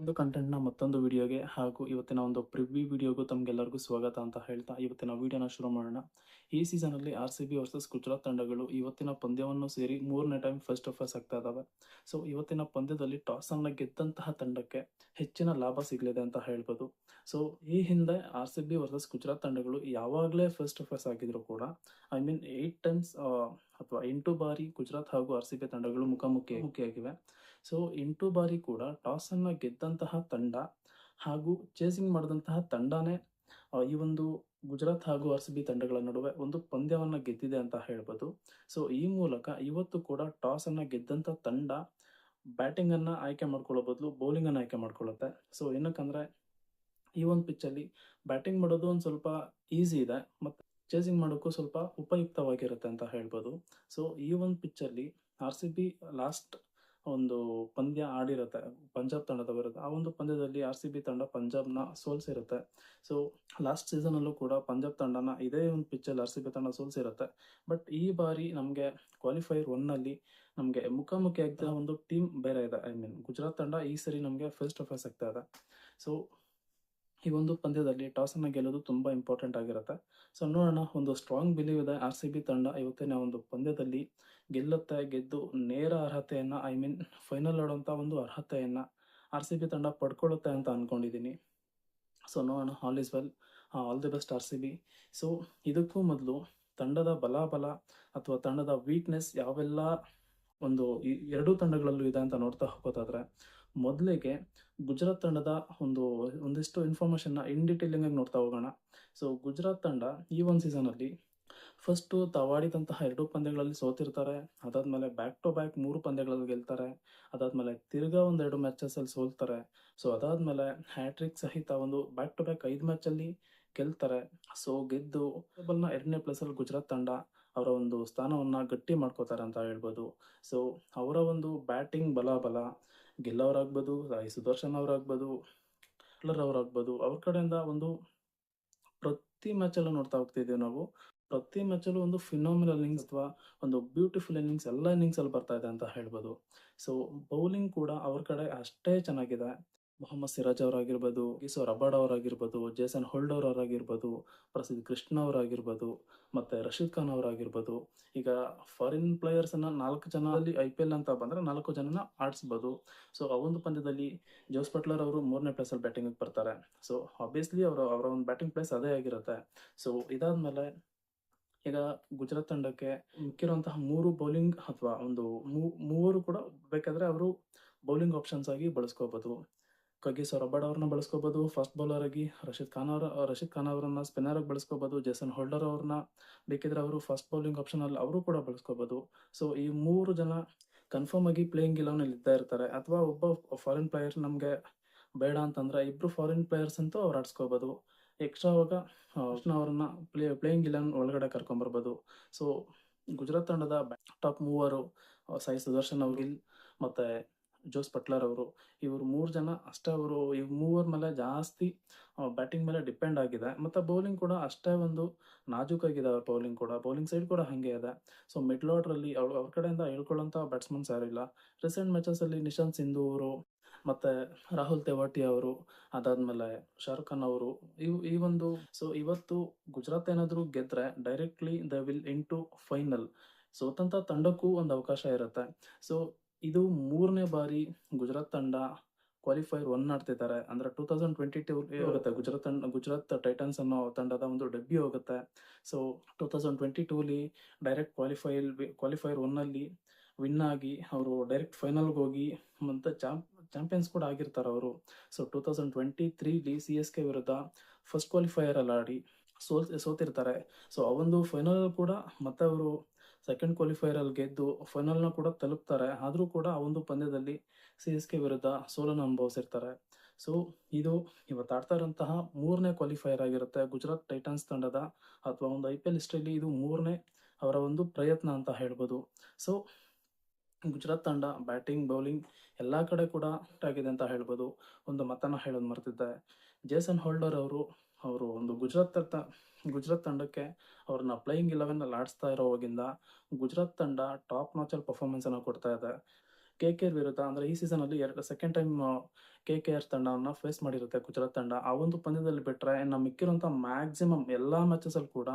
ಒಂದು ಕಂಟೆಂಟ್ನ ಮತ್ತೊಂದು ವಿಡಿಯೋಗೆ ಹಾಗೂ ಇವತ್ತಿನ ಒಂದು ಪ್ರಿವ್ಯೂ ವಿಡಿಯೋಗೂ ತಮಗೆಲ್ಲರಿಗೂ ಸ್ವಾಗತ ಅಂತ ಹೇಳ್ತಾ ಇವತ್ತಿನ ವಿಡಿಯೋನ ಶುರು ಮಾಡೋಣ. ಈ ಸೀಸನಲ್ಲಿ RCB ವರ್ಸಸ್ ಗುಜರಾತ್ ತಂಡಗಳು ಇವತ್ತಿನ ಪಂದ್ಯವನ್ನು ಸೇರಿ ಮೂರನೇ ಟೈಮ್ ಫೇಸ್ ಟು ಫೇಸ್ ಆಗ್ತಾ ಇದ್ದಾವೆ. ಸೊ ಇವತ್ತಿನ ಪಂದ್ಯದಲ್ಲಿ ಟಾಸನ್ನು ಗೆದ್ದಂತಹ ತಂಡಕ್ಕೆ ಹೆಚ್ಚಿನ ಲಾಭ ಸಿಗಲಿದೆ ಅಂತ ಹೇಳ್ಬೋದು. ಸೊ ಈ ಹಿಂದೆ RCB ವರ್ಸಸ್ ಗುಜರಾತ್ ತಂಡಗಳು ಯಾವಾಗಲೇ ಫೇಸ್ ಟು ಫೇಸ್ ಆಗಿದ್ರು ಕೂಡ ಐ ಮೀನ್ 8 ಟೈಮ್ಸ್ ಅಥವಾ 8 ಬಾರಿ ಗುಜರಾತ್ ಹಾಗೂ RCB ತಂಡಗಳು ಮುಖಾಮುಖಿಯಾಗಿವೆ. ಸೊ 8 ಬಾರಿ ಕೂಡ ಟಾಸನ್ನು ಗೆದ್ದಂತಹ ತಂಡ ಹಾಗೂ ಚೇಸಿಂಗ್ ಮಾಡಿದಂತಹ ತಂಡನೇ ಈ ಒಂದು ಗುಜರಾತ್ ಹಾಗೂ RCB ತಂಡಗಳ ನಡುವೆ ಒಂದು ಪಂದ್ಯವನ್ನು ಗೆದ್ದಿದೆ ಅಂತ ಹೇಳ್ಬೋದು. ಸೊ ಈ ಮೂಲಕ ಇವತ್ತು ಕೂಡ ಟಾಸನ್ನು ಗೆದ್ದಂಥ ತಂಡ ಬ್ಯಾಟಿಂಗನ್ನು ಆಯ್ಕೆ ಮಾಡ್ಕೊಳ್ಳೋ ಬದಲು ಬೌಲಿಂಗನ್ನು ಆಯ್ಕೆ ಮಾಡ್ಕೊಳ್ಳುತ್ತೆ. ಸೊ ಏನಕ್ಕಂದರೆ ಈ ಒಂದು ಪಿಚ್ಚಲ್ಲಿ ಬ್ಯಾಟಿಂಗ್ ಮಾಡೋದು ಒಂದು ಸ್ವಲ್ಪ ಈಸಿ ಇದೆ ಮತ್ತು ಚೇಸಿಂಗ್ ಮಾಡೋಕ್ಕೂ ಸ್ವಲ್ಪ ಉಪಯುಕ್ತವಾಗಿರುತ್ತೆ ಅಂತ ಹೇಳ್ಬೋದು. ಸೊ ಈ ಒಂದು ಪಿಚ್ಚಲ್ಲಿ RCB ಲಾಸ್ಟ್ ಒಂದು ಪಂದ್ಯ ಆಡಿರುತ್ತೆ ಪಂಜಾಬ್ ತಂಡದ ವಿರುದ್ಧ. ಆ ಒಂದು ಪಂದ್ಯದಲ್ಲಿ RCB ತಂಡ ಪಂಜಾಬ್ನ ಸೋಲಿಸಿರುತ್ತೆ. ಸೊ ಲಾಸ್ಟ್ ಸೀಸನಲ್ಲೂ ಕೂಡ ಪಂಜಾಬ್ ತಂಡನ ಇದೇ ಒಂದು ಪಿಚ್ಚಲ್ಲಿ RCB ತಂಡ ಸೋಲಿಸಿರುತ್ತೆ. ಬಟ್ ಈ ಬಾರಿ ನಮಗೆ ಕ್ವಾಲಿಫೈಯರ್ 1ನಲ್ಲಿ ನಮಗೆ ಮುಖಾಮುಖಿ ಆಗ್ತಾ ಒಂದು ಟೀಮ್ ಬೇರೆ ಇದೆ. ಐ ಮೀನ್ ಗುಜರಾತ್ ತಂಡ ಈ ಸರಿ ನಮಗೆ ಫೇಸ್ ಟು ಫೇಸ್ ಆಗ್ತಾ ಇದೆ. ಸೊ ಈ ಒಂದು ಪಂದ್ಯದಲ್ಲಿ ಟಾಸನ್ನು ಗೆಲ್ಲೋದು ತುಂಬ ಇಂಪಾರ್ಟೆಂಟ್ ಆಗಿರುತ್ತೆ. ಸೊ ನೋಡೋಣ, ಒಂದು ಸ್ಟ್ರಾಂಗ್ ಬಿಲೀವ್ ಇದೆ RCB ತಂಡ ಇವತ್ತಿನ ಒಂದು ಪಂದ್ಯದಲ್ಲಿ ಗೆಲ್ಲುತ್ತೆ, ಗೆದ್ದು ನೇರ ಅರ್ಹತೆಯನ್ನು ಐ ಮೀನ್ ಫೈನಲ್ ಆಡುವಂಥ ಒಂದು ಅರ್ಹತೆಯನ್ನು RCB ತಂಡ ಪಡ್ಕೊಳ್ಳುತ್ತೆ ಅಂತ ಅಂದ್ಕೊಂಡಿದ್ದೀನಿ. ಸೊ ನೋಡೋಣ, all is well, all the best RCB. So ಇದಕ್ಕೂ ಮೊದಲು ತಂಡದ ಬಲಾಬಲ ಅಥವಾ ತಂಡದ ವೀಕ್ನೆಸ್ ಯಾವೆಲ್ಲ ಒಂದು ಎರಡೂ ತಂಡಗಳಲ್ಲೂ ಇದೆ ಅಂತ ನೋಡ್ತಾ ಹೋಗೋದಾದ್ರೆ ಮೊದಲಿಗೆ ಗುಜರಾತ್ ತಂಡದ ಒಂದಿಷ್ಟು ಇನ್ಫಾರ್ಮೇಷನ್ನ ಇನ್ ಡೀಟೇಲಿಂಗ್ ಆಗಿ ನೋಡ್ತಾ ಹೋಗೋಣ. ಸೊ ಗುಜರಾತ್ ತಂಡ ಈ ಒಂದು ಸೀಸನಲ್ಲಿ ಫಸ್ಟು ತಾವಾಡಿದಂತಹ 2 ಪಂದ್ಯಗಳಲ್ಲಿ ಸೋತಿರ್ತಾರೆ. ಅದಾದಮೇಲೆ ಬ್ಯಾಕ್ ಟು ಬ್ಯಾಕ್ 3 ಪಂದ್ಯಗಳಲ್ಲಿ ಗೆಲ್ತಾರೆ. ಅದಾದಮೇಲೆ ತಿರ್ಗಾ 2 ಮ್ಯಾಚಸಲ್ಲಿ ಸೋಲ್ತಾರೆ. ಸೊ ಅದಾದಮೇಲೆ ಹ್ಯಾಟ್ರಿಕ್ ಸಹಿತ ಒಂದು ಬ್ಯಾಕ್ ಟು ಬ್ಯಾಕ್ 5 ಮ್ಯಾಚಲ್ಲಿ ಗೆಲ್ತಾರೆ. ಸೊ ಗೆದ್ದು ಟೇಬಲ್ನ 2ನೇ ಪ್ಲೇಸಲ್ಲಿ ಗುಜರಾತ್ ತಂಡ ಅವರ ಒಂದು ಸ್ಥಾನವನ್ನು ಗಟ್ಟಿ ಮಾಡ್ಕೋತಾರೆ ಅಂತ ಹೇಳ್ಬೋದು. ಸೊ ಅವರ ಒಂದು ಬ್ಯಾಟಿಂಗ್ ಬಲಾಬಲ ಗೆಲ್ಲವರಾಗ್ಬೋದು, ಸಾಯಿ ಸುದರ್ಶನ್ ಅವರಾಗ್ಬೋದು, ಅವರಾಗ್ಬೋದು, ಅವ್ರ ಕಡೆಯಿಂದ ಒಂದು ಪ್ರತಿ ಮ್ಯಾಚಲ್ಲೂ ನೋಡ್ತಾ ಹೋಗ್ತಿದ್ದೀವಿ ನಾವು. ಪ್ರತಿ ಮ್ಯಾಚಲ್ಲೂ ಒಂದು ಫಿನಾಮಿನಲ್ ಇನ್ನಿಂಗ್ಸ್ ಅಥವಾ ಒಂದು ಬ್ಯೂಟಿಫುಲ್ ಇನ್ನಿಂಗ್ಸ್ ಎಲ್ಲ ಇನ್ನಿಂಗ್ಸಲ್ಲಿ ಬರ್ತಾ ಇದೆ ಅಂತ ಹೇಳ್ಬೋದು. ಸೊ ಬೌಲಿಂಗ್ ಕೂಡ ಅವ್ರ ಕಡೆ ಅಷ್ಟೇ ಚೆನ್ನಾಗಿದೆ. ಮೊಹಮ್ಮದ್ ಸಿರಾಜ್ ಅವರಾಗಿರ್ಬೋದು, ಕಿಶೋರ್ ರಬಾಡ್ ಅವರಾಗಿರ್ಬೋದು, ಜೇಸನ್ ಹೋಲ್ಡರ್ ಅವರಾಗಿರ್ಬೋದು, ಪ್ರಸಿದ್ಧ ಕೃಷ್ಣ ಅವರಾಗಿರ್ಬೋದು, ಮತ್ತು ರಶೀದ್ ಖಾನ್ ಅವರಾಗಿರ್ಬೋದು. ಈಗ ಫಾರಿನ್ ಪ್ಲೇಯರ್ಸನ್ನು 4 ಜನದಲ್ಲಿ IPL ಅಂತ ಬಂದರೆ 4 ಜನನ ಆಡಿಸ್ಬೋದು. ಸೊ ಆ ಒಂದು ಪಂದ್ಯದಲ್ಲಿ ಜೋಸ್ ಬಟ್ಲರ್ ಅವರು 3ನೇ ಪ್ಲೇಸಲ್ಲಿ ಬ್ಯಾಟಿಂಗಿಗೆ ಬರ್ತಾರೆ. ಸೊ ಆಬ್ವಿಯಸ್ಲಿ ಅವರ ಒಂದು ಬ್ಯಾಟಿಂಗ್ ಪ್ಲೇಸ್ ಅದೇ ಆಗಿರುತ್ತೆ. ಸೊ ಇದಾದಮೇಲೆ ಈಗ ಗುಜರಾತ್ ತಂಡಕ್ಕೆ ಮಿಕ್ಕಿರುವಂತಹ 3 ಬೌಲಿಂಗ್ ಅಥವಾ ಒಂದು ಮೂವರು ಕೂಡ ಬೇಕಾದರೆ ಅವರು ಬೌಲಿಂಗ್ ಆಪ್ಷನ್ಸ್ ಆಗಿ ಬಳಸ್ಕೋಬೋದು. ಕಿಶೋರ್ ರಬಾಡ್ ಅವ್ರನ್ನ ಬಳಸ್ಕೋಬೋದು ಫಸ್ಟ್ ಬೌಲರ್ ಆಗಿ, ರಶೀದ್ ಖಾನ್ ಅವರನ್ನ ಸ್ಪಿನ್ನರ್ ಆಗಿ ಬಳಸ್ಕೋಬೋದು, ಜೇಸನ್ ಹೋಲ್ಡರ್ ಅವ್ರನ್ನ ಬೇಕಿದ್ರೆ ಅವರು ಫಸ್ಟ್ ಬೌಲಿಂಗ್ ಆಪ್ಷನಲ್ಲಿ ಅವರು ಕೂಡ ಬಳಸ್ಕೋಬೋದು. ಸೊ ಈ 3 ಜನ ಕನ್ಫರ್ಮ್ ಆಗಿ ಪ್ಲೇಯಿಂಗ್ 11ನಲ್ಲಿ ಇದ್ದೇ ಇರ್ತಾರೆ. ಅಥವಾ ಒಬ್ಬ ಫಾರಿನ್ ಪ್ಲೇಯರ್ ನಮಗೆ ಬೇಡ ಅಂತಂದರೆ 2 ಫಾರಿನ್ ಪ್ಲೇಯರ್ಸ್ ಅಂತೂ ಅವ್ರು ಆಡಿಸ್ಕೋಬೋದು. ಎಕ್ಸ್ಟ್ರಾ ಆವಾಗ ಅವ್ರನ್ನ ಪ್ಲೇಯಿಂಗ್ 11 ಒಳಗಡೆ ಕರ್ಕೊಂಬರ್ಬೋದು. ಸೊ ಗುಜರಾತ್ ತಂಡದ ಟಾಪ್ ಮೂವರು ಸಾಯಿ ಸುದರ್ಶನ್ ಅವ್ರಿಲ್ ಮತ್ತು ಜೋಸ್ ಬಟ್ಲರ್ ಅವರು, ಇವರು 3 ಜನ ಅಷ್ಟೇ. ಅವರು ಈ ಮೂವರ ಮೇಲೆ ಜಾಸ್ತಿ ಬ್ಯಾಟಿಂಗ್ ಮೇಲೆ ಡಿಪೆಂಡ್ ಆಗಿದೆ. ಮತ್ತು ಬೌಲಿಂಗ್ ಕೂಡ ಅಷ್ಟೇ ಒಂದು ನಾಜೂಕಾಗಿದೆ. ಅವ್ರ ಬೌಲಿಂಗ್ ಸೈಡ್ ಕೂಡ ಹಾಗೆ ಇದೆ. ಸೊ ಮಿಡ್ಲ್ ಆರ್ಡ್ರಲ್ಲಿ ಅವ್ರ ಕಡೆಯಿಂದ ಹೇಳ್ಕೊಳ್ಳೋಂಥ ಬ್ಯಾಟ್ಸ್ಮನ್ಸ್ ಯಾರಿಲ್ಲ. ರೀಸೆಂಟ್ ಮ್ಯಾಚಸಲ್ಲಿ ನಿಶಾಂತ್ ಸಿಂಧು ಅವರು ಮತ್ತು ರಾಹುಲ್ ತೆವಾಟಿಯಾ ಅವರು, ಅದಾದಮೇಲೆ ಶಾರುಖ್ ಖಾನ್ ಅವರು, ಈ ಒಂದು ಸೊ ಇವತ್ತು ಗುಜರಾತ್ ಏನಾದರೂ ಗೆದ್ದರೆ directly the will into final. ಸೋತಂಥ ತಂಡಕ್ಕೂ ಒಂದು ಅವಕಾಶ ಇರುತ್ತೆ. ಸೊ ಇದು 3ನೇ ಬಾರಿ ಗುಜರಾತ್ ತಂಡ ಕ್ವಾಲಿಫೈಯರ್ 1 ಆಡ್ತಿದ್ದಾರೆ. ಅಂದರೆ 2022 ಹೋಗುತ್ತೆ ಗುಜರಾತ್ ಟೈಟನ್ಸ್ ಅನ್ನೋ ತಂಡದ ಒಂದು ಡೆಬ್ಯೂ ಹೋಗುತ್ತೆ. ಸೊ 2022ಲಿ ಡೈರೆಕ್ಟ್ ಕ್ವಾಲಿಫೈಯರ್ 1ನಲ್ಲಿ ವಿನ್ ಆಗಿ ಅವರು ಡೈರೆಕ್ಟ್ ಫೈನಲ್ಗೆ ಹೋಗಿ ಮತ್ತು ಚಾಂಪಿಯನ್ಸ್ ಕೂಡ ಆಗಿರ್ತಾರೆ ಅವರು. ಸೊ 2023ಲಿ CSK ವಿರುದ್ಧ ಫಸ್ಟ್ ಕ್ವಾಲಿಫೈಯರಲ್ಲಿ ಆಡಿ ಸೋತಿರ್ತಾರೆ. ಸೊ ಆ ಒಂದು ಫೈನಲ್ ಕೂಡ ಮತ್ತೆ ಅವರು ಸೆಕೆಂಡ್ ಕ್ವಾಲಿಫೈಯರಲ್ಲಿ ಗೆದ್ದು ಫೈನಲ್ನ ಕೂಡ ತಲುಪ್ತಾರೆ. ಆದರೂ ಕೂಡ ಆ ಒಂದು ಪಂದ್ಯದಲ್ಲಿ CSK ವಿರುದ್ಧ ಸೋಲನ್ನು ಅನುಭವಿಸಿರ್ತಾರೆ. ಸೊ ಇದು ಇವತ್ತು ಆಡ್ತಾ ಇರೋಂತಹ 3ನೇ ಕ್ವಾಲಿಫೈಯರ್ ಆಗಿರುತ್ತೆ ಗುಜರಾತ್ ಟೈಟನ್ಸ್ ತಂಡದ, ಅಥವಾ ಒಂದು IPL ಹಿಸ್ಟ್ರಿಯಲ್ಲಿ ಇದು 3ನೇ ಅವರ ಒಂದು ಪ್ರಯತ್ನ ಅಂತ ಹೇಳ್ಬೋದು. ಸೊ ಗುಜರಾತ್ ತಂಡ ಬ್ಯಾಟಿಂಗ್ ಬೌಲಿಂಗ್ ಎಲ್ಲ ಕಡೆ ಕೂಡ ಆಗಿದೆ ಅಂತ ಹೇಳ್ಬೋದು. ಒಂದು ಮಾತನ್ನು ಹೇಳೋದು ಮರ್ತಿದ್ದೆ. ಜೇಸನ್ ಹೋಲ್ಡರ್ ಅವರು ಒಂದು ಗುಜರಾತ್ ತಂಡಕ್ಕೆ ಅವ್ರನ್ನ ಪ್ಲೇಯಿಂಗ್ 11ನಲ್ಲಿ ಆಡಿಸ್ತಾ ಇರೋವಾಗಿಂದ ಗುಜರಾತ್ ತಂಡ ಟಾಪ್ ನಾಚಲ್ಲಿ ಪರ್ಫಾರ್ಮೆನ್ಸನ್ನು ಕೊಡ್ತಾ ಇದೆ. KKR ವಿರುದ್ಧ ಅಂದರೆ ಈ ಸೀಸನಲ್ಲಿ ಸೆಕೆಂಡ್ ಟೈಮ್ KKR ತಂಡವನ್ನ ಫೇಸ್ ಮಾಡಿರುತ್ತೆ ಗುಜರಾತ್ ತಂಡ. ಆ ಒಂದು ಪಂದ್ಯದಲ್ಲಿ ಬಿಟ್ರೆ ಇನ್ನು ಮಿಕ್ಕಿರುವಂಥ ಮ್ಯಾಕ್ಸಿಮಮ್ ಎಲ್ಲಾ ಮ್ಯಾಚಸಲ್ಲಿ ಕೂಡ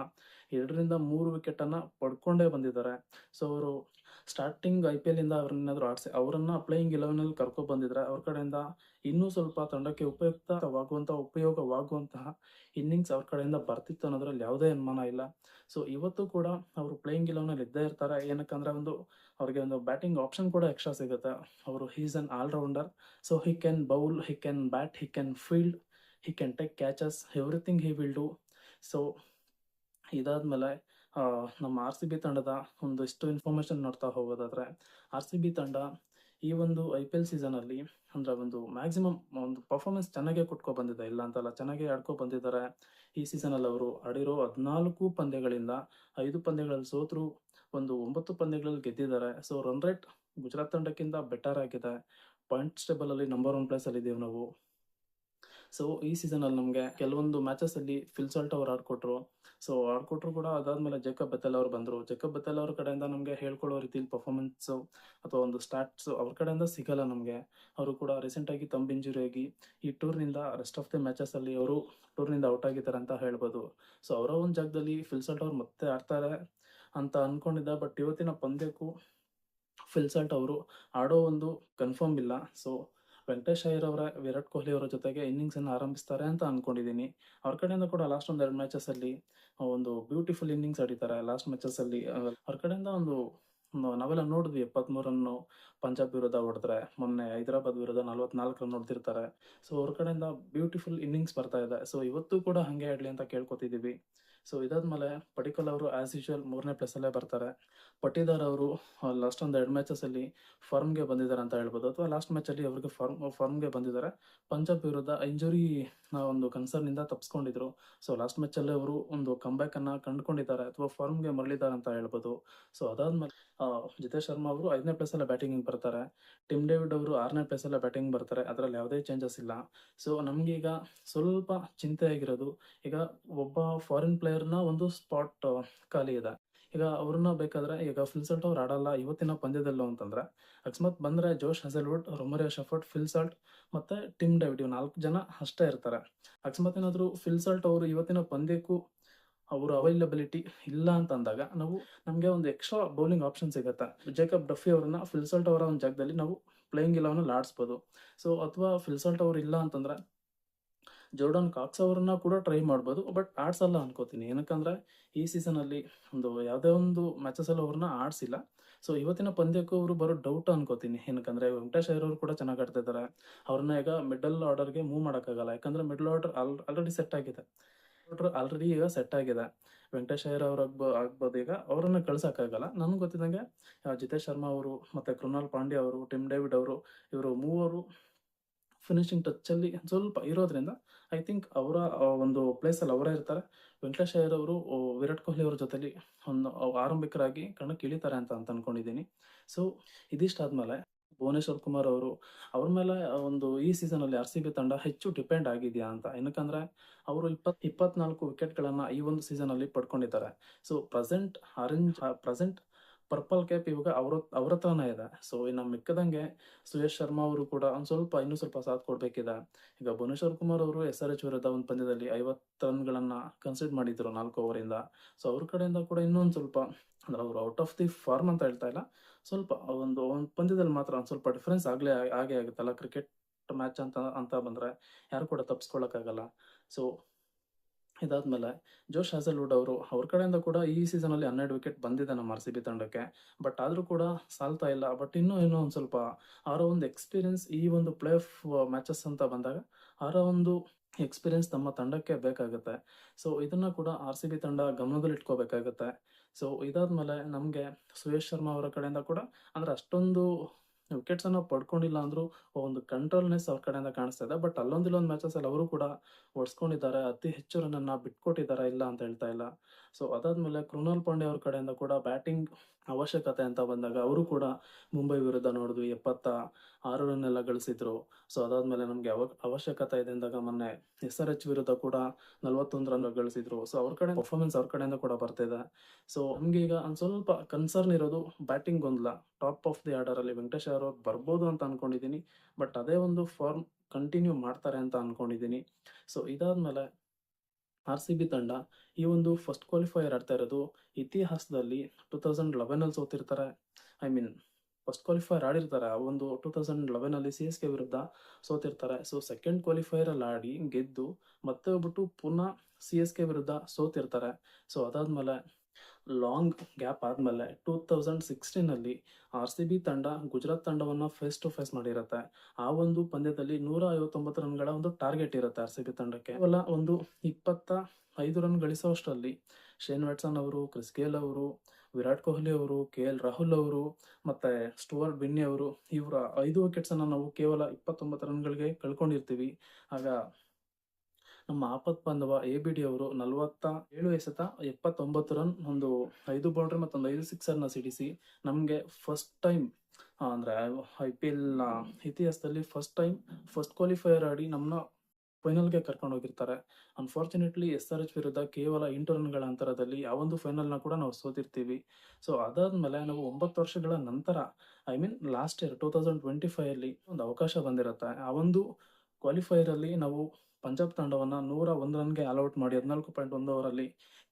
2-3 ವಿಕೆಟನ್ನ ಪಡ್ಕೊಂಡೇ ಬಂದಿದ್ದಾರೆ. ಸೊ ಅವರು ಸ್ಟಾರ್ಟಿಂಗ್ IPL ಇಂದ ಅವ್ರನ್ನೇನಾದ್ರು ಅವರನ್ನ ಪ್ಲೇಯಿಂಗ್ 11 ಕರ್ಕೊ ಬಂದಿದ್ರೆ ಅವ್ರ ಕಡೆಯಿಂದ ಇನ್ನೂ ಸ್ವಲ್ಪ ತಂಡಕ್ಕೆ ಉಪಯೋಗವಾಗುವಂತಹ ಇನ್ನಿಂಗ್ಸ್ ಅವ್ರ ಕಡೆಯಿಂದ ಬರ್ತಿತ್ತು ಅನ್ನೋದ್ರಲ್ಲಿ ಯಾವುದೇ ಅನುಮಾನ ಇಲ್ಲ. ಸೊ ಇವತ್ತು ಕೂಡ ಅವರು ಪ್ಲೇಯಿಂಗ್ 11 ಇದ್ದೇ ಇರ್ತಾರೆ. ಏನಕ್ಕಂದ್ರೆ ಅವ್ರಿಗೆ ಒಂದು ಬ್ಯಾಟಿಂಗ್ ಆಪ್ಷನ್ ಕೂಡ ಎಕ್ಸ್ಟ್ರಾ ಸಿಗುತ್ತೆ. He is an allrounder. So he can bowl, he can bat, he can field, he can take catches, everything he will do. So ಇದಾದ್ಮೇಲೆ ನಮ್ಮ RCB ತಂಡದ ಒಂದಿಷ್ಟು ಇನ್ಫಾರ್ಮೇಷನ್ ನೋಡ್ತಾ ಹೋಗೋದಾದ್ರೆ, RCB ತಂಡ ಈ ಒಂದು IPL ಸೀಸನಲ್ಲಿ ಅಂದ್ರೆ ಒಂದು ಮ್ಯಾಕ್ಸಿಮಮ್ ಒಂದು ಪರ್ಫಾರ್ಮೆನ್ಸ್ ಚೆನ್ನಾಗೇ ಕೊಟ್ಕೊ ಬಂದಿದೆ, ಇಲ್ಲ ಅಂತಲ್ಲ, ಚೆನ್ನಾಗೇ ಆಡ್ಕೊ ಬಂದಿದ್ದಾರೆ. ಈ ಸೀಸನಲ್ಲಿ ಅವರು ಆಡಿರೋ 14 ಪಂದ್ಯಗಳಿಂದ 5 ಪಂದ್ಯಗಳಲ್ಲಿ ಸೋತರು, 9 ಪಂದ್ಯಗಳಲ್ಲಿ ಗೆದ್ದಿದ್ದಾರೆ. ಸೊ ರನ್ ರೇಟ್ ಗುಜರಾತ್ ತಂಡಕ್ಕಿಂತ ಬೆಟರ್ ಆಗಿದೆ. ಪಾಯಿಂಟ್ಸ್ ಟೇಬಲ್ ಅಲ್ಲಿ ನಂಬರ್ 1 ಪ್ಲೇಸ್ ಅಲ್ಲಿ ಇದ್ದೀವಿ ನಾವು. ಸೊ ಈ ಸೀಸನಲ್ಲಿ ನಮಗೆ ಕೆಲವೊಂದು ಮ್ಯಾಚಸ್ ಅಲ್ಲಿ ಫಿಲ್ ಸಾಲ್ಟ್ ಅವರು ಆಡ್ಕೊಟ್ರು ಕೂಡ. ಅದಾದ್ಮೇಲೆ ಜೇಕಬ್ ಬೆಥೆಲ್ ಅವರು ಬಂದರು. ಜೇಕಬ್ ಬೆಥೆಲ್ ಅವ್ರ ಕಡೆಯಿಂದ ನಮಗೆ ಹೇಳ್ಕೊಳ್ಳೋ ರೀತಿಲಿ ಪರ್ಫಾರ್ಮೆನ್ಸ್ ಅಥವಾ ಒಂದು ಸ್ಟಾಟ್ಸ್ ಅವ್ರ ಕಡೆಯಿಂದ ಸಿಗಲ್ಲ ನಮಗೆ. ಅವರು ಕೂಡ ರೀಸೆಂಟಾಗಿ ತಂಬ್ ಇಂಜುರಿ ಆಗಿ ಈ ಟೂರ್ನಿಂದ ರೆಸ್ಟ್ ಆಫ್ ದಿ ಮ್ಯಾಚಸ್ ಅಲ್ಲಿ ಅವರು ಟೂರ್ನಿಂದ ಔಟ್ ಆಗಿದ್ದಾರೆ ಅಂತ ಹೇಳ್ಬೋದು. ಸೊ ಅವರ ಒಂದು ಜಾಗದಲ್ಲಿ ಫಿಲ್ ಸಾಲ್ಟ್ ಅವ್ರು ಮತ್ತೆ ಆಡ್ತಾರೆ ಅಂತ ಅನ್ಕೊಂಡಿದ್ದ. ಬಟ್ ಇವತ್ತಿನ ಪಂದ್ಯಕ್ಕೂ ಫಿಲ್ ಸಾಲ್ಟ್ ಅವರು ಆಡೋ ಒಂದು ಕನ್ಫರ್ಮ್ ಇಲ್ಲ. ಸೊ ವೆಂಕಟೇಶ್ ಅಯ್ಯರ್ ಅವರ ವಿರಾಟ್ ಕೊಹ್ಲಿ ಅವರ ಜೊತೆಗೆ ಇನ್ನಿಂಗ್ಸ್ ಅನ್ನು ಆರಂಭಿಸ್ತಾರೆ ಅಂತ ಅನ್ಕೊಂಡಿದ್ದೀನಿ. ಅವ್ರ ಕಡೆಯಿಂದ ಕೂಡ ಲಾಸ್ಟ್ 2 ಮ್ಯಾಚಸ್ ಅಲ್ಲಿ ಒಂದು ಬ್ಯೂಟಿಫುಲ್ ಇನ್ನಿಂಗ್ಸ್ ಆಡಿದ್ದಾರೆ. ಲಾಸ್ಟ್ ಮ್ಯಾಚಸ್ ಅಲ್ಲಿ ಅವ್ರ ಕಡೆಯಿಂದ ನಾವೆಲ್ಲ ನೋಡಿದ್ವಿ, 73 ರನ್ನು ಪಂಜಾಬ್ ವಿರುದ್ಧ ಹೊಡೆದ್ರೆ, ಮೊನ್ನೆ ಹೈದರಾಬಾದ್ ವಿರುದ್ಧ 44 ರನ್ ಹೊಡೆದಿರ್ತಾರೆ. ಸೊ ಅವ್ರ ಕಡೆಯಿಂದ ಬ್ಯೂಟಿಫುಲ್ ಇನ್ನಿಂಗ್ಸ್ ಬರ್ತಾ ಇದೆ. ಸೊ ಇವತ್ತು ಕೂಡ ಹಂಗೆ ಆಡ್ಲಿ ಅಂತ ಕೇಳ್ಕೊತಿದ್ದೀವಿ. ಸೊ ಇದಾದ್ಮೇಲೆ ಪಡಿಕಲ್ ಅವರು ಆಸ್ ಯೂಶುವಲ್ 3ನೇ ಪ್ಲೇಸಲ್ಲೇ ಬರ್ತಾರೆ. ಪಟ್ಟಿದಾರ್ ಅವರು ಲಾಸ್ಟ್ 2 ಮ್ಯಾಚಸ್ ಅಲ್ಲಿ ಫಾರ್ಮ್ಗೆ ಬಂದಿದ್ದಾರೆ ಅಂತ ಹೇಳ್ಬೋದು, ಅಥವಾ ಲಾಸ್ಟ್ ಮ್ಯಾಚಲ್ಲಿ ಅವ್ರಿಗೆ ಫಾರ್ಮ್ಗೆ ಬಂದಿದ್ದಾರೆ. ಪಂಜಾಬ್ ವಿರುದ್ಧ ಇಂಜುರಿ ಒಂದು ಕನ್ಸರ್ನ್ ಇಂದ ತಪ್ಪಿಸ್ಕೊಂಡಿದ್ರು. ಸೊ ಲಾಸ್ಟ್ ಮ್ಯಾಚಲ್ಲೇ ಅವರು ಒಂದು ಕಂಬ್ಯಾಕ್ ಅನ್ನ ಕಂಡುಕೊಂಡಿದ್ದಾರೆ ಅಥವಾ ಫಾರ್ಮ್ಗೆ ಮರಳಿದ್ದಾರೆ ಅಂತ ಹೇಳ್ಬೋದು. ಸೊ ಅದಾದ್ಮೇಲೆ ಜಿತೇಶ್ ಶರ್ಮಾ ಅವರು 5ನೇ ಪ್ಲೇಸಲ್ಲೇ ಬ್ಯಾಟಿಂಗ್ ಬರ್ತಾರೆ. ಟಿಮ್ ಡೇವಿಡ್ ಅವರು 6ನೇ ಪ್ಲೇಸಲ್ಲೇ ಬ್ಯಾಟಿಂಗ್ ಬರ್ತಾರೆ. ಅದರಲ್ಲಿ ಯಾವುದೇ ಚೇಂಜಸ್ ಇಲ್ಲ. ಸೊ ನಮ್ಗೀಗ ಸ್ವಲ್ಪ ಚಿಂತೆ ಆಗಿರೋದು, ಈಗ ಒಬ್ಬ ಫಾರಿನ್ ಪ್ಲೇಯರ್ನ ಒಂದು ಸ್ಪಾಟ್ ಖಾಲಿ ಇದೆ. ಈಗ ಅವ್ರನ್ನ ಬೇಕಾದ್ರೆ ಈಗ ಫಿಲ್ ಸಾಲ್ಟ್ ಅವ್ರು ಆಡಲ್ಲ ಇವತ್ತಿನ ಪಂದ್ಯದಲ್ಲೂ ಅಂತಂದ್ರೆ, ಅಕಸ್ಮಾತ್ ಬಂದ್ರೆ ಜೋಶ್ ಹಜಲ್ವುಡ್, ರೊಮರಿಯೋ ಶೆಫರ್ಡ್, ಫಿಲ್ ಸಾಲ್ಟ್ ಮತ್ತೆ ಟಿಮ್ ಡೇವಿಡ್, ಇವ್ 4 ಜನ ಅಷ್ಟೇ ಇರ್ತಾರೆ. ಅಕಸ್ಮಾತ್ ಏನಾದ್ರು ಫಿಲ್ ಸಾಲ್ಟ್ ಅವರು ಇವತ್ತಿನ ಪಂದ್ಯಕ್ಕೂ ಅವರು ಅವೈಲಬಿಲಿಟಿ ಇಲ್ಲ ಅಂತ ಅಂದಾಗ ನಮಗೆ ಒಂದು ಎಕ್ಸ್ಟ್ರಾ ಬೌಲಿಂಗ್ ಆಪ್ಷನ್ ಸಿಗುತ್ತೆ. ಜೇಕಬ್ ಡಫಿ ಅವರನ್ನ ಫಿಲ್ ಸಾಲ್ಟ್ ಅವರ ಒಂದು ಜಾಗದಲ್ಲಿ ನಾವು ಪ್ಲೇಯಿಂಗ್ 11 ಆಡಿಸ್ಬೋದು. ಸೊ ಅಥವಾ ಫಿಲ್ ಸಾಲ್ಟ್ ಅವ್ರು ಇಲ್ಲ ಅಂತಂದ್ರೆ ಜೋರ್ಡನ್ ಕಾಕ್ಸ್ ಅವ್ರನ್ನ ಕೂಡ ಟ್ರೈ ಮಾಡ್ಬೋದು, ಬಟ್ ಆಡ್ಸಲ್ಲ ಅನ್ಕೋತೀನಿ. ಏನಕ್ಕಂದ್ರೆ ಈ ಸೀಸನಲ್ಲಿ ಯಾವುದೇ ಒಂದು ಮ್ಯಾಚಸ್ ಅಲ್ಲಿ ಅವ್ರನ್ನ ಆಡ್ಸಿಲ್ಲ. ಸೊ ಇವತ್ತಿನ ಪಂದ್ಯಕ್ಕೂ ಅವರು ಬರೋ ಡೌಟ್ ಅನ್ಕೋತೀನಿ. ಏನಕ್ಕಂದ್ರೆ ವೆಂಕಟೇಶ್ ಅಯ್ಯರ್ ಅವರು ಕೂಡ ಚೆನ್ನಾಗಿ ಆಡ್ತಾ ಇದ್ದಾರೆ. ಅವ್ರನ್ನ ಈಗ ಮಿಡಲ್ ಆರ್ಡರ್ಗೆ ಮೂವ್ ಮಾಡೋಕ್ಕಾಗಲ್ಲ, ಯಾಕಂದ್ರೆ ಮಿಡಲ್ ಆರ್ಡರ್ ಆಲ್ರೆಡಿ ಸೆಟ್ ಆಗಿದೆ. ಈಗ ಸೆಟ್ ಆಗಿದೆ. ವೆಂಕಟೇಶ್ ಅಯ್ಯರ್ ಅವ್ರು ಆಗ್ಬೋದು. ಈಗ ಅವರನ್ನ ಕಳ್ಸಕ್ಕಾಗಲ್ಲ. ನನಗೆ ಗೊತ್ತಿದ್ದಂಗೆ ಜಿತೇಶ್ ಶರ್ಮಾ ಅವರು ಮತ್ತೆ ಕೃಣಾಲ್ ಪಾಂಡ್ಯ ಅವರು, ಟಿಮ್ ಡೇವಿಡ್ ಅವರು, ಇವರು ಮೂವರು ಫಿನಿಶಿಂಗ್ ಟಚ್ ಅಲ್ಲಿ ಸ್ವಲ್ಪ ಇರೋದ್ರಿಂದ ಐ ಥಿಂಕ್ ಅವರ ಒಂದು ಪ್ಲೇಸಲ್ಲಿ ಅವರೇ ಇರ್ತಾರೆ. ವೆಂಕಟೇಶ್ ಅಯ್ಯರ್ ಅವರು ವಿರಾಟ್ ಕೊಹ್ಲಿ ಅವರ ಜೊತೆಲಿ ಒಂದು ಆರಂಭಿಕರಾಗಿ ಕಣಕ್ಕೆ ಇಳಿತಾರೆ ಅಂತ ಅನ್ಕೊಂಡಿದ್ದೀನಿ. ಸೊ ಇದಿಷ್ಟಾದ್ಮೇಲೆ ಭುವನೇಶ್ವರ್ ಕುಮಾರ್ ಅವರು, ಅವ್ರ ಮೇಲೆ ಈ ಸೀಸನ್ ಅಲ್ಲಿ RCB ತಂಡ ಹೆಚ್ಚು ಡಿಪೆಂಡ್ ಆಗಿದೆಯಾ ಅಂತ. ಏನಕ್ಕಂದ್ರೆ ಅವರು 24 ವಿಕೆಟ್ಗಳನ್ನ ಈ ಒಂದು ಸೀಸನ್ ಅಲ್ಲಿ ಪಡ್ಕೊಂಡಿದ್ದಾರೆ. ಸೊ ಪ್ರೆಸೆಂಟ್ ಪರ್ಪಲ್ ಕ್ಯಾಪ್ ಇವಾಗ ಅವ್ರ ಹತ್ರನೇ ಇದೆ. ಸೊ ಇನ್ನು ಮಿಕ್ಕದಂಗೆ ಸುಯೇಶ್ ಶರ್ಮಾ ಅವರು ಕೂಡ ಇನ್ನೂ ಸ್ವಲ್ಪ ಸಾಥ್ ಕೊಡ್ಬೇಕಿದೆ. ಈಗ ಭುವನೇಶ್ವರ್ ಕುಮಾರ್ ಅವರು SRH ವಿರುದ್ಧ ಒಂದು ಪಂದ್ಯದಲ್ಲಿ 50 ರನ್ಗಳನ್ನ ಕನ್ಸಿಡರ್ ಮಾಡಿದ್ರು 4 ಓವರಿಂದ. ಸೊ ಅವ್ರ ಕಡೆಯಿಂದ ಕೂಡ ಇನ್ನೊಂದು ಸ್ವಲ್ಪ, ಅಂದ್ರೆ ಅವರು ಔಟ್ ಆಫ್ ದಿ ಫಾರ್ಮ್ ಅಂತ ಹೇಳ್ತಾ ಇಲ್ಲ, ಸ್ವಲ್ಪ ಒಂದು ಪಂದ್ಯದಲ್ಲಿ ಮಾತ್ರ ಒಂದು ಸ್ವಲ್ಪ ಡಿಫ್ರೆನ್ಸ್ ಆಗೇ ಆಗುತ್ತಲ್ಲ. ಕ್ರಿಕೆಟ್ ಮ್ಯಾಚ್ ಅಂತ ಬಂದ್ರೆ ಯಾರು ಕೂಡ ತಪ್ಪಿಸ್ಕೊಳ್ಳೋಕ್ಕಾಗಲ್ಲ. ಸೊ ಇದಾದ್ಮೇಲೆ ಜೋಶ್ ಹಜಲ್ವುಡ್ ಅವರು, ಅವ್ರ ಕಡೆಯಿಂದ ಕೂಡ ಈ ಸೀಸನ್ ಅಲ್ಲಿ 12 ವಿಕೆಟ್ ಬಂದಿದೆ ನಮ್ಮ RCB ತಂಡಕ್ಕೆ. ಬಟ್ ಆದ್ರೂ ಕೂಡ ಸಾಲ್ತಾ ಇಲ್ಲ. ಬಟ್ ಇನ್ನೂ ಒಂದು ಸ್ವಲ್ಪ ಅವರ ಒಂದು ಎಕ್ಸ್ಪೀರಿಯನ್ಸ್, ಈ ಒಂದು ಪ್ಲೇ ಆಫ್ ಮ್ಯಾಚಸ್ ಅಂತ ಬಂದಾಗ ಅವರ ಒಂದು ಎಕ್ಸ್ಪೀರಿಯನ್ಸ್ ನಮ್ಮ ತಂಡಕ್ಕೆ ಬೇಕಾಗುತ್ತೆ. ಸೊ ಇದನ್ನ ಕೂಡ RCB ತಂಡ ಗಮನದಲ್ಲಿ ಇಟ್ಕೋಬೇಕಾಗುತ್ತೆ. ಸೊ ಇದಾದ್ಮೇಲೆ ನಮಗೆ ಸುಯೇಶ್ ಶರ್ಮಾ ಅವರ ಕಡೆಯಿಂದ ಕೂಡ ಅಂದ್ರೆ ಅಷ್ಟೊಂದು ವಿಕೆಟ್ಸ್ ಅನ್ನ ಪಡ್ಕೊಂಡಿಲ್ಲ ಅಂದ್ರೂ ಒಂದು ಕಂಟ್ರೋಲ್ನೆಸ್ ಅವ್ರ ಕಡೆಯಿಂದ ಕಾಣಿಸ್ತಾ ಇದೆ. ಬಟ್ ಅಲ್ಲೊಂದು ಮ್ಯಾಚಸ್ ಅಲ್ಲಿ ಅವರು ಕೂಡ ಓಡಿಸ್ಕೊಂಡಿದ್ದಾರೆ, ಅತಿ ಹೆಚ್ಚು ರನ್ ಅನ್ನ ಬಿಟ್ಕೊಟ್ಟಿದ್ದಾರೆ, ಇಲ್ಲ ಅಂತ ಹೇಳ್ತಾ ಇಲ್ಲ. ಸೊ ಅದಾದಮೇಲೆ ಕೃಣಾಲ್ ಪಾಂಡ್ಯ ಅವ್ರ ಕಡೆಯಿಂದ ಕೂಡ ಬ್ಯಾಟಿಂಗ್ ಅವಶ್ಯಕತೆ ಅಂತ ಬಂದಾಗ ಅವರು ಕೂಡ ಮುಂಬೈ ವಿರುದ್ಧ ನೋಡಿದ್ವಿ 76 ರನ್ನೆಲ್ಲ ಗಳಿಸಿದ್ರು. ಸೊ ಅದಾದಮೇಲೆ ನಮಗೆ ಅವಶ್ಯಕತೆ ಇದೆ ಅಂದಾಗ ಮೊನ್ನೆ SRH ವಿರುದ್ಧ ಕೂಡ 41 ರನ್ ಗಳಿಸಿದ್ರು. ಸೊ ಅವ್ರ ಕಡೆ ಪರ್ಫಾರ್ಮೆನ್ಸ್ ಅವ್ರ ಕಡೆಯಿಂದ ಕೂಡ ಬರ್ತಿದೆ. ಸೊ ನಮ್ಗೆ ಈಗ ಒಂದು ಸ್ವಲ್ಪ ಕನ್ಸರ್ನ್ ಇರೋದು ಬ್ಯಾಟಿಂಗ್ ಗೊಂದಲ. ಟಾಪ್ ಆಫ್ ದಿ ಆರ್ಡರಲ್ಲಿ ವೆಂಕಟೇಶ್ ಅವರು ಬರ್ಬೋದು ಅಂತ ಅನ್ಕೊಂಡಿದ್ದೀನಿ. ಬಟ್ ಅದೇ ಒಂದು ಫಾರ್ಮ್ ಕಂಟಿನ್ಯೂ ಮಾಡ್ತಾರೆ ಅಂತ ಅನ್ಕೊಂಡಿದ್ದೀನಿ. ಸೊ ಇದಾದ್ಮೇಲೆ RCB ತಂಡ ಈ ಒಂದು ಫಸ್ಟ್ ಕ್ವಾಲಿಫೈಯರ್ ಆಡ್ತಾ ಇರೋದು ಇತಿಹಾಸದಲ್ಲಿ 2011 ಸೋತಿರ್ತಾರೆ. ಐ ಮೀನ್ ಫಸ್ಟ್ ಕ್ವಾಲಿಫೈಯರ್ ಆಡಿರ್ತಾರೆ. ಆ ಒಂದು 2011 CSK ವಿರುದ್ಧ ಸೋತಿರ್ತಾರೆ. ಸೊ ಸೆಕೆಂಡ್ ಕ್ವಾಲಿಫೈಯರ್ ಅಲ್ಲಿ ಆಡಿ ಗೆದ್ದು ಮತ್ತೆ ಹೋಗ್ಬಿಟ್ಟು ಪುನಃ CSK ವಿರುದ್ಧ ಸೋತಿರ್ತಾರೆ. ಸೊ ಅದಾದ್ಮೇಲೆ ಲಾಂಗ್ ಗ್ಯಾಪ್ ಆದಮೇಲೆ 2016 RCB ತಂಡ ಗುಜರಾತ್ ತಂಡವನ್ನು ಫೇಸ್ ಟು ಫೇಸ್ ಮಾಡಿರುತ್ತೆ. ಆ ಒಂದು ಪಂದ್ಯದಲ್ಲಿ 159 ರನ್ಗಳ ಒಂದು ಟಾರ್ಗೆಟ್ ಇರುತ್ತೆ RCB ತಂಡಕ್ಕೆ. ಕೇವಲ ಒಂದು 25 ರನ್ ಗಳಿಸುವಷ್ಟರಲ್ಲಿ ಶೇನ್ ವ್ಯಾಟ್ಸನ್ ಅವರು, ಕ್ರಿಸ್ ಗೇಲ್ ಅವರು, ವಿರಾಟ್ ಕೊಹ್ಲಿ ಅವರು, KL ರಾಹುಲ್ ಅವರು ಮತ್ತೆ ಸ್ಟುವರ್ಟ್ ಬಿನ್ನಿ ಅವರು ಇವರ 5 ವಿಕೆಟ್ಸನ್ನು ನಾವು ಕೇವಲ 29 ರನ್ಗಳಿಗೆ ಕಳ್ಕೊಂಡಿರ್ತೀವಿ. ಆಗ ನಮ್ಮ ಆಪತ್ ಬಾಂಧವ ABD ಅವರು 47 ಎಸೆತ 79 ರನ್, ಒಂದು 5 ಬೌಂಡ್ರಿ ಮತ್ತೊಂದು 5 ಸಿಕ್ಸರ್ನ ಸಿಡಿಸಿ ನಮಗೆ ಫಸ್ಟ್ ಟೈಮ್ ಅಂದರೆ IPL ಇತಿಹಾಸದಲ್ಲಿ ಫಸ್ಟ್ ಟೈಮ್ ಫಸ್ಟ್ ಕ್ವಾಲಿಫೈಯರ್ ಆಡಿ ನಮ್ಮನ್ನ ಫೈನಲ್ಗೆ ಕರ್ಕೊಂಡು ಹೋಗಿರ್ತಾರೆ. ಅನ್ಫಾರ್ಚುನೇಟ್ಲಿ SRH ವಿರುದ್ಧ ಕೇವಲ 8 ರನ್ಗಳ ಅಂತರದಲ್ಲಿ ಆ ಒಂದು ಫೈನಲ್ನ ಕೂಡ ನಾವು ಸೋತಿರ್ತೀವಿ. ಸೊ ಅದಾದ್ಮೇಲೆ ನಾವು 9 ವರ್ಷಗಳ ನಂತರ ಐ ಮೀನ್ ಲಾಸ್ಟ್ ಇಯರ್ 2025 ಒಂದು ಅವಕಾಶ ಬಂದಿರುತ್ತೆ. ಆ ಒಂದು ಕ್ವಾಲಿಫೈಯರಲ್ಲಿ ನಾವು ಪಂಜಾಬ್ ತಂಡವನ್ನು 101 ರನ್ಗೆ ಆಲ್ಔಟ್ ಮಾಡಿ 14.1 ಓವರಲ್ಲಿ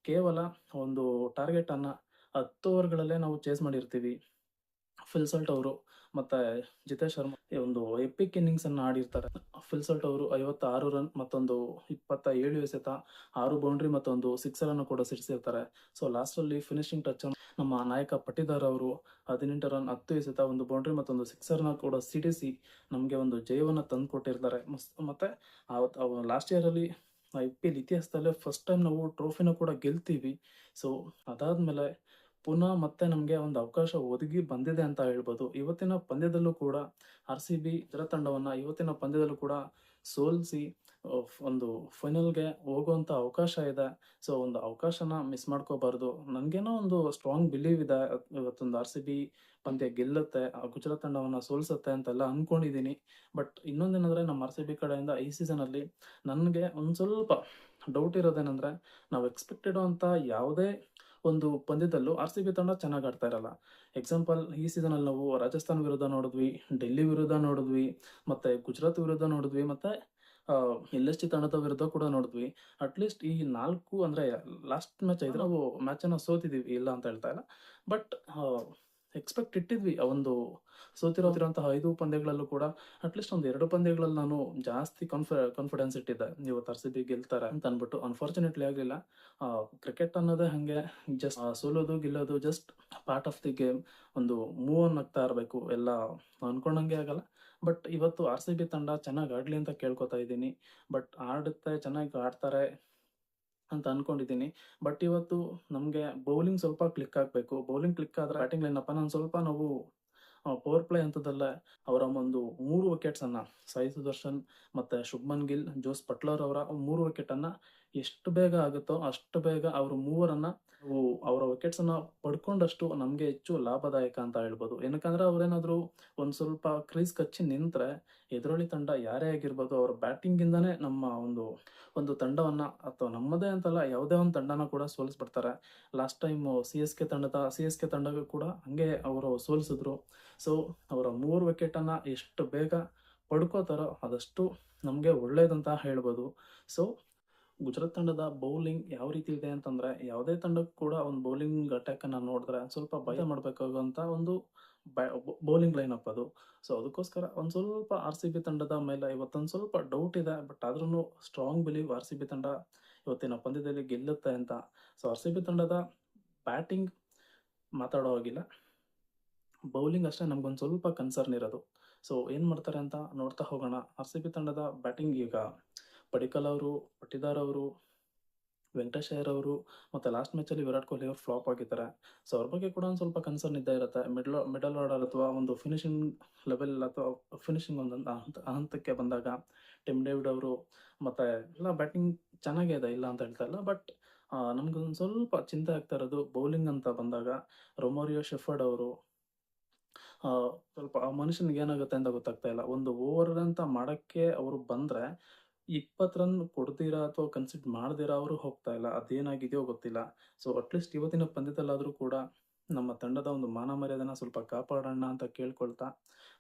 ಕೇವಲ ಒಂದು ಟಾರ್ಗೆಟನ್ನು 10 ಓವರ್ಗಳಲ್ಲೇ ನಾವು ಚೇಸ್ ಮಾಡಿರ್ತೀವಿ. ಫಿಲ್ಸಲ್ಟ್ ಅವರು ಮತ್ತೆ ಜಿತೇಶ್ ಶರ್ಮಾ ಒಂದು ಎಪಿಕ್ ಇನ್ನಿಂಗ್ಸ್ ಅನ್ನು ಆಡಿರ್ತಾರೆ. ಫಿಲ್ಸಲ್ಟ್ ಅವರು 56 ರನ್ ಮತ್ತೊಂದು 27 ಎಸೆತ 6 ಬೌಂಡ್ರಿ ಮತ್ತೊಂದು ಸಿಕ್ಸರ್ ಅನ್ನು ಕೂಡ ಸಿಡಿಸಿರ್ತಾರೆ. ಸೊ ಲಾಸ್ಟಲ್ಲಿ ಫಿನಿಶಿಂಗ್ ಟಚ್ ನಮ್ಮ ನಾಯಕ ಪಟ್ಟಿದಾರ್ ಅವರು 18 ರನ್ 10 ಎಸೆತ 1 ಬೌಂಡ್ರಿ ಮತ್ತೊಂದು ಸಿಕ್ಸರ್ನ ಕೂಡ ಸಿಡಿಸಿ ನಮಗೆ ಒಂದು ಜಯವನ್ನು ತಂದು ಕೊಟ್ಟಿರ್ತಾರೆ. ಮತ್ತೆ ಲಾಸ್ಟ್ ಇಯರಲ್ಲಿ IPL ಇತಿಹಾಸದಲ್ಲೇ ಫಸ್ಟ್ ಟೈಮ್ ನಾವು ಟ್ರೋಫಿನ ಕೂಡ ಗೆಲ್ತೀವಿ. ಸೊ ಅದಾದ್ಮೇಲೆ ಪುನಃ ಮತ್ತೆ ನಮಗೆ ಒಂದು ಅವಕಾಶ ಒದಗಿ ಬಂದಿದೆ ಅಂತ ಹೇಳ್ಬೋದು. ಇವತ್ತಿನ ಪಂದ್ಯದಲ್ಲೂ ಕೂಡ RCB ಇದರ ತಂಡವನ್ನು ಇವತ್ತಿನ ಪಂದ್ಯದಲ್ಲೂ ಕೂಡ ಸೋಲಿಸಿ ಒಂದು ಫೈನಲ್ಗೆ ಹೋಗುವಂಥ ಅವಕಾಶ ಇದೆ. ಸೊ ಒಂದು ಅವಕಾಶನ ಮಿಸ್ ಮಾಡ್ಕೋಬಾರ್ದು. ನನಗೇನೋ ಒಂದು ಸ್ಟ್ರಾಂಗ್ ಬಿಲೀವ್ ಇದೆ ಇವತ್ತೊಂದು RCB ಪಂದ್ಯ ಗೆಲ್ಲುತ್ತೆ, ಗುಜರಾತ್ ತಂಡವನ್ನು ಸೋಲಿಸುತ್ತೆ ಅಂತೆಲ್ಲ ಅಂದ್ಕೊಂಡಿದ್ದೀನಿ. ಬಟ್ ಇನ್ನೊಂದೇನೆಂದರೆ ನಮ್ಮ RCB ಕಡೆಯಿಂದ ಈ ಸೀಸನಲ್ಲಿ ನನಗೆ ಒಂದು ಸ್ವಲ್ಪ ಡೌಟ್ ಇರೋದೇನೆಂದರೆ ನಾವು ಎಕ್ಸ್ಪೆಕ್ಟ್ ಇಡುವಂಥ ಯಾವುದೇ ಒಂದು ಪಂದ್ಯದಲ್ಲೂ RCB ತಂಡ ಚೆನ್ನಾಗಿ ಆಡ್ತಾ ಇರಲ್ಲ. ಎಕ್ಸಾಂಪಲ್ ಈ ಸೀಸನಲ್ಲಿ ನಾವು ರಾಜಸ್ಥಾನ್ ವಿರುದ್ಧ ನೋಡಿದ್ವಿ, ಡೆಲ್ಲಿ ವಿರುದ್ಧ ನೋಡಿದ್ವಿ, ಮತ್ತೆ ಗುಜರಾತ್ ವಿರುದ್ಧ ನೋಡಿದ್ವಿ, ಮತ್ತೆ LSG ತಂಡದ ವಿರುದ್ಧ ಕೂಡ ನೋಡಿದ್ವಿ. ಅಟ್ಲೀಸ್ಟ್ ಈ 4 ಅಂದರೆ ಲಾಸ್ಟ್ ಮ್ಯಾಚ್ 5 ನಾವು ಮ್ಯಾಚನ್ನು ಸೋತಿದ್ದೀವಿ, ಇಲ್ಲ ಅಂತ ಹೇಳ್ತಾ ಇಲ್ಲ. ಬಟ್ ಎಕ್ಸ್ಪೆಕ್ಟ್ ಇಟ್ಟಿದ್ವಿ ಆ ಒಂದು ಸೋತಿರೋಂತಹ 5 ಪಂದ್ಯಗಳಲ್ಲೂ ಕೂಡ ಅಟ್ಲೀಸ್ಟ್ ಒಂದು 2 ಪಂದ್ಯಗಳಲ್ಲಿ ನಾನು ಜಾಸ್ತಿ ಕಾನ್ಫಿಡೆನ್ಸ್ ಇಟ್ಟಿದ್ದೆ ಇವತ್ತು RCB ಗೆಲ್ತಾರೆ ಅಂತ ಅಂದ್ಬಿಟ್ಟು. ಅನ್ಫಾರ್ಚುನೇಟ್ಲಿ ಆಗಲಿಲ್ಲ. ಕ್ರಿಕೆಟ್ ಅನ್ನೋದೇ ಹಾಗೆ, ಜಸ್ಟ್ ಸೋಲೋದು ಗೆಲ್ಲೋದು just part of the game. ಒಂದು ಮೂವ್ ಆನ್ ಆಗ್ತಾ ಇರಬೇಕು, ಎಲ್ಲ ಅಂದ್ಕೊಂಡಂಗೆ ಆಗಲ್ಲ. ಬಟ್ ಇವತ್ತು RCB ತಂಡ ಚೆನ್ನಾಗಿ ಆಡಲಿ ಅಂತ ಕೇಳ್ಕೊತಾ ಇದ್ದೀನಿ. ಬಟ್ ಆಡುತ್ತೆ, ಚೆನ್ನಾಗಿ ಆಡ್ತಾರೆ ಅಂತ ಅನ್ಕೊಂಡಿದ್ದೀನಿ. ಬಟ್ ಇವತ್ತು ನಮಗೆ ಬೌಲಿಂಗ್ ಸ್ವಲ್ಪ ಕ್ಲಿಕ್ ಆಗಬೇಕು. ಬೌಲಿಂಗ್ ಕ್ಲಿಕ್ ಆದರೆ ಬ್ಯಾಟಿಂಗ್ ಲೈನಪ್ ನಾನು ಸ್ವಲ್ಪ ನಾವು ಪವರ್ ಪ್ಲೇ ಹಂತದಲ್ಲೇ ಅವರ ಒಂದು 3 ವಿಕೆಟ್ಸನ್ನು ಸಾಯಿ ಸುದರ್ಶನ್ ಮತ್ತು ಶುಭ್ಮನ್ ಗಿಲ್, ಜೋಸ್ ಬಟ್ಲರ್ ಅವರ 3 ವಿಕೆಟನ್ನು ಎಷ್ಟು ಬೇಗ ಆಗುತ್ತೋ ಅಷ್ಟು ಬೇಗ ಅವರು ಮೂವರನ್ನು ಅವರ ವಿಕೆಟ್ಸನ್ನು ಪಡ್ಕೊಂಡಷ್ಟು ನಮಗೆ ಹೆಚ್ಚು ಲಾಭದಾಯಕ ಅಂತ ಹೇಳ್ಬೋದು. ಏನಕ್ಕಂದರೆ ಅವರೇನಾದರೂ ಒಂದು ಸ್ವಲ್ಪ ಕ್ರೀಸ್ ಕಚ್ಚಿ ನಿಂತರೆ ಎದುರಾಳಿ ತಂಡ ಯಾರೇ ಆಗಿರ್ಬೋದು ಅವರ ಬ್ಯಾಟಿಂಗಿಂದನೇ ನಮ್ಮ ಒಂದು ತಂಡವನ್ನು ಅಥವಾ ನಮ್ಮದೇ ಅಂತಲ್ಲ ಯಾವುದೇ ಒಂದು ತಂಡನ ಕೂಡ ಸೋಲಿಸ್ಬಿಡ್ತಾರೆ. ಲಾಸ್ಟ್ ಟೈಮ್ CSK ತಂಡಗೂ ಕೂಡ ಹಂಗೆ ಅವರು ಸೋಲಿಸಿದ್ರು. ಸೊ ಅವರ 3 ವಿಕೆಟನ್ನು ಎಷ್ಟು ಬೇಗ ಪಡ್ಕೋತಾರೋ ಆದಷ್ಟು ನಮಗೆ ಒಳ್ಳೆಯದಂತ ಹೇಳ್ಬೋದು. ಸೊ ಗುಜರಾತ್ ತಂಡದ ಬೌಲಿಂಗ್ ಯಾವ ರೀತಿ ಇದೆ ಅಂತಂದರೆ ಯಾವುದೇ ತಂಡಕ್ಕೂ ಕೂಡ ಒಂದು ಬೌಲಿಂಗ್ ಅಟ್ಯಾಕನ್ನು ನೋಡಿದ್ರೆ ಸ್ವಲ್ಪ ಭಯ ಮಾಡಬೇಕಾಗುವಂಥ ಒಂದು ಬೌಲಿಂಗ್ ಲೈನಪ್ ಅದು. ಸೊ ಅದಕ್ಕೋಸ್ಕರ ಒಂದು ಸ್ವಲ್ಪ RCB ತಂಡದ ಮೇಲೆ ಇವತ್ತೊಂದು ಸ್ವಲ್ಪ ಡೌಟ್ ಇದೆ. ಬಟ್ ಆದ್ರೂ ಸ್ಟ್ರಾಂಗ್ ಬಿಲೀವ್ RCB ತಂಡ ಇವತ್ತಿನ ಪಂದ್ಯದಲ್ಲಿ ಗೆಲ್ಲುತ್ತೆ ಅಂತ. ಸೊ RCB ತಂಡದ ಬ್ಯಾಟಿಂಗ್ ಮಾತಾಡೋ ಹಾಗಿಲ್ಲ, ಬೌಲಿಂಗ್ ಅಷ್ಟೇ ನಮಗೊಂದು ಸ್ವಲ್ಪ ಕನ್ಸರ್ನ್ ಇರೋದು. ಸೊ ಏನು ಮಾಡ್ತಾರೆ ಅಂತ ನೋಡ್ತಾ ಹೋಗೋಣ. RCB ತಂಡದ ಬ್ಯಾಟಿಂಗ್ ಈಗ ಪಡಿಕ್ಕಲ್ ಅವರು, ಪಟ್ಟಿದಾರ್ ಅವರು, ವೆಂಕಟೇಶ್ ಅಯ್ಯರ್ ಅವರು ಮತ್ತು ಲಾಸ್ಟ್ ಮ್ಯಾಚಲ್ಲಿ ವಿರಾಟ್ ಕೊಹ್ಲಿ ಅವರು ಫ್ಲಾಪ್ ಆಗಿದ್ದಾರೆ. ಸೊ ಅವ್ರ ಬಗ್ಗೆ ಕೂಡ ಒಂದು ಸ್ವಲ್ಪ ಕನ್ಸರ್ನ್ ಇದ್ದೇ ಇರುತ್ತೆ. ಮಿಡಲ್ ಆರ್ಡರ್ ಅಥವಾ ಒಂದು ಫಿನಿಶಿಂಗ್ ಲೆವೆಲ್ ಅಥವಾ ಫಿನಿಶಿಂಗ್ ಒಂದೊಂದು ಹಂತಕ್ಕೆ ಬಂದಾಗ ಟಿಮ್ ಡೇವಿಡ್ ಅವರು ಮತ್ತು ಎಲ್ಲ ಬ್ಯಾಟಿಂಗ್ ಚೆನ್ನಾಗೇ ಇದೆ, ಇಲ್ಲ ಅಂತ ಹೇಳ್ತಾ ಇಲ್ಲ. ಬಟ್ ನಮ್ಗೊಂದು ಸ್ವಲ್ಪ ಚಿಂತೆ ಆಗ್ತಾ ಇರೋದು ಬೌಲಿಂಗ್ ಅಂತ ಬಂದಾಗ ರೊಮಾರಿಯೋ ಶೆಫರ್ಡ್ ಅವರು ಸ್ವಲ್ಪ ಆ ಮನುಷ್ಯನಿಗೆ ಏನಾಗುತ್ತೆ ಅಂತ ಗೊತ್ತಾಗ್ತಾ ಇಲ್ಲ. ಒಂದು ಓವರ್ ಅಂತ ಮಾಡಕ್ಕೆ ಅವರು ಬಂದ್ರೆ 20 ರನ್ ಕೊಡ್ದಿರಾ ಅಥವಾ ಕನ್ಸಿಡರ್ ಮಾಡ್ದಿರಾ ಅವರು ಹೋಗ್ತಾ ಇಲ್ಲ. ಅದೇನಾಗಿದೆಯೋ ಗೊತ್ತಿಲ್ಲ. ಸೊ ಅಟ್‌ಲೀಸ್ಟ್ ಇವತ್ತಿನ ಪಂದ್ಯದಲ್ಲಾದ್ರೂ ಕೂಡ ನಮ್ಮ ತಂಡದ ಒಂದು ಮಾನ ಮರ್ಯಾದೆನ ಸ್ವಲ್ಪ ಕಾಪಾಡೋಣ ಅಂತ ಕೇಳ್ಕೊಳ್ತಾ,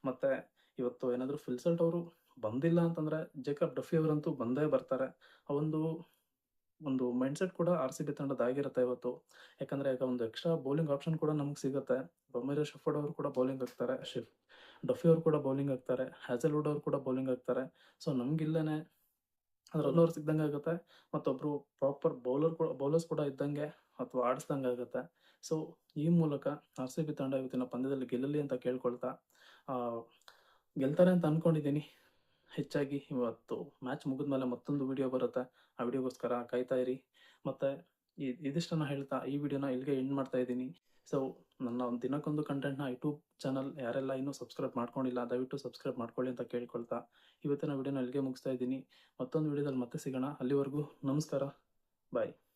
ಮತ್ತೆ ಇವತ್ತು ಏನಾದ್ರು ಫಿಲ್ಸಲ್ಟ್ ಅವರು ಬಂದಿಲ್ಲ ಅಂತಂದ್ರೆ ಜೇಕಬ್ ಡಫಿ ಅವರಂತೂ ಬಂದೇ ಬರ್ತಾರೆ. ಆ ಒಂದು ಮೈಂಡ್‌ಸೆಟ್ ಕೂಡ ಆರ್-ಸಿ-ಬಿ ತಂಡದ್ದಾಗಿರುತ್ತೆ ಇವತ್ತು. ಯಾಕಂದ್ರೆ ಈಗ ಒಂದು ಎಕ್ಸ್ಟ್ರಾ ಬೌಲಿಂಗ್ ಆಪ್ಷನ್ ಕೂಡ ನಮ್ಗೆ ಸಿಗುತ್ತೆ. ರೊಮೇರೋ ಶೆಫರ್ಡ್ ಅವರು ಕೂಡ ಬೌಲಿಂಗ್ ಹಾಕ್ತಾರೆ. ಡಫಿ ಅವರು ಕೂಡ ಬೌಲಿಂಗ್ ಹಾಕ್ತಾರೆ. ಹ್ಯಾಜಲ್‌ವುಡ್ ಅವರು ಕೂಡ ಬೌಲಿಂಗ್ ಹಾಕ್ತಾರೆ. ಸೊ ನಮ್ಗಿಲ್ಲೇನೆ ರನ್ ಓವರ್ ಸಿಕ್ದಂಗೆ ಆಗುತ್ತೆ. ಮತ್ತೊಬ್ರು ಪ್ರಾಪರ್ ಬೌಲರ್ಸ್ ಕೂಡ ಇದ್ದಂಗೆ ಅಥವಾ ಆಡಿಸ್ದಂಗೆ ಆಗುತ್ತೆ. ಸೊ ಈ ಮೂಲಕ ಆರ್-ಸಿ-ಬಿ ತಂಡ ಇವತ್ತಿನ ಪಂದ್ಯದಲ್ಲಿ ಗೆಲ್ಲಲಿ ಅಂತ ಕೇಳ್ಕೊಳ್ತಾ, ಆ, ಗೆಲ್ತಾರೆ ಅಂತ ಅನ್ಕೊಂಡಿದ್ದೀನಿ. ಹೆಚ್ಚಾಗಿ ಇವತ್ತು ಮ್ಯಾಚ್ ಮುಗಿದ್ಮೇಲೆ ಮತ್ತೊಂದು ವಿಡಿಯೋ ಬರುತ್ತೆ. ಆ ವಿಡಿಯೋಗೋಸ್ಕರ ಕಾಯ್ತಾ ಇರಿ. ಮತ್ತೆ ಇದಿಷ್ಟನ್ನ ಹೇಳ್ತಾ ಈ ವಿಡಿಯೋನ ಇಲ್ಲಿಗೆ ಎಂಡ್ ಮಾಡ್ತಾ ಇದ್ದೀನಿ. ಸೊ ನನ್ನ ಒಂದು ದಿನಕ್ಕೊಂದು ಕಂಟೆಂಟ್ನ ಯೂಟ್ಯೂಬ್ ಚಾನಲ್ ಯಾರೆಲ್ಲ ಇನ್ನೂ ಸಬ್ಸ್ಕ್ರೈಬ್ ಮಾಡ್ಕೊಂಡಿಲ್ಲ ದಯವಿಟ್ಟು ಸಬ್ಸ್ಕ್ರೈಬ್ ಮಾಡ್ಕೊಳ್ಳಿ ಅಂತ ಕೇಳ್ಕೊಳ್ತಾ ಇವತ್ತಿನ ವಿಡಿಯೋನ ಇಲ್ಲಿಗೆ ಮುಗಿಸ್ತಾ ಇದ್ದೀನಿ. ಮತ್ತೊಂದು ವಿಡಿಯೋದಲ್ಲಿ ಮತ್ತೆ ಸಿಗೋಣ. ಅಲ್ಲಿವರೆಗೂ ನಮಸ್ಕಾರ. ಬಾಯ್.